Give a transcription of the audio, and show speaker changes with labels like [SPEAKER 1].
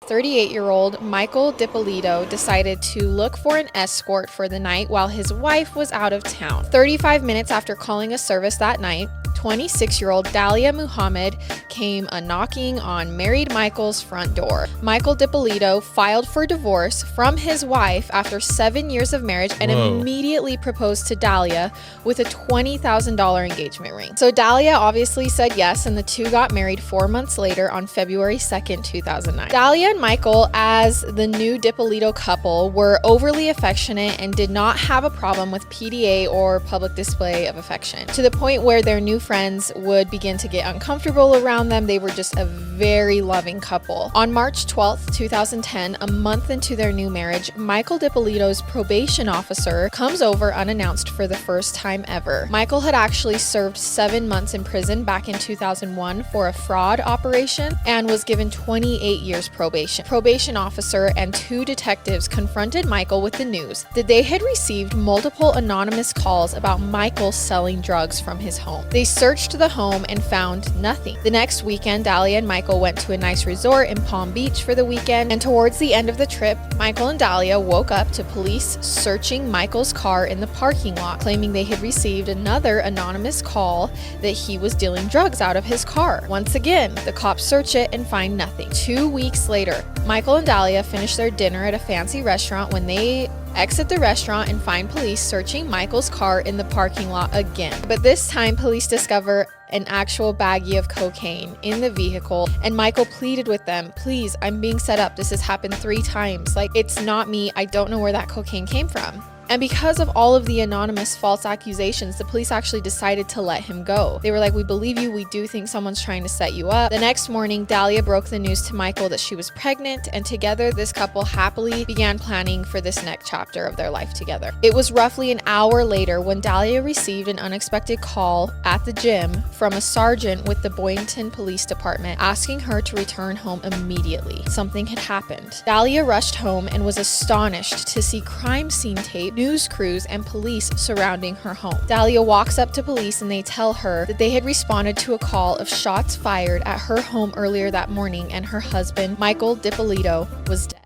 [SPEAKER 1] 38-year-old Michael Dippolito decided to look for an escort for the night while his wife was out of town. 35 minutes after calling a service that night, 26-year-old Dalia Muhammad came a-knocking on married Michael's front door. Michael Dippolito filed for divorce from his wife after 7 years of marriage and immediately proposed to Dalia with a $20,000 engagement ring. So Dalia obviously said yes, and the two got married 4 months later on February 2nd, 2009. Dalia and Michael, as the new Dippolito couple, were overly affectionate and did not have a problem with PDA or public display of affection, to the point where their new friends would begin to get uncomfortable around them. They were just a very loving couple. On March 12th, 2010, a month into their new marriage, Michael Dippolito's probation officer comes over unannounced for the first time ever. Michael had actually served 7 months in prison back in 2001 for a fraud operation and was given 28 years probation. Probation officer and 2 detectives confronted Michael with the news that they had received multiple anonymous calls about Michael selling drugs from his home. They searched the home and found nothing. The next weekend, Dalia and Michael went to a nice resort in Palm Beach for the weekend, and towards the end of the trip, Michael and Dalia woke up to police searching Michael's car in the parking lot, claiming they had received another anonymous call that he was dealing drugs out of his car. Once again, the cops search it and find nothing. 2 weeks later, Michael and Dalia finish their dinner at a fancy restaurant when they exit the restaurant and find police searching Michael's car in the parking lot again. But this time, police discover an actual baggie of cocaine in the vehicle, and Michael pleaded with them, "Please, I'm being set up. This has happened 3 times. Like, it's not me. I don't know where that cocaine came from." And because of all of the anonymous false accusations, the police actually decided to let him go. They were like, "We believe you. We do think someone's trying to set you up." The next morning, Dalia broke the news to Michael that she was pregnant, and together this couple happily began planning for this next chapter of their life together. It was roughly an hour later when Dalia received an unexpected call at the gym from a sergeant with the Boynton Police Department asking her to return home immediately. Something had happened. Dalia rushed home and was astonished to see crime scene tape, news crews, and police surrounding her home. Dalia walks up to police and they tell her that they had responded to a call of shots fired at her home earlier that morning and her husband, Michael Dippolito, was dead.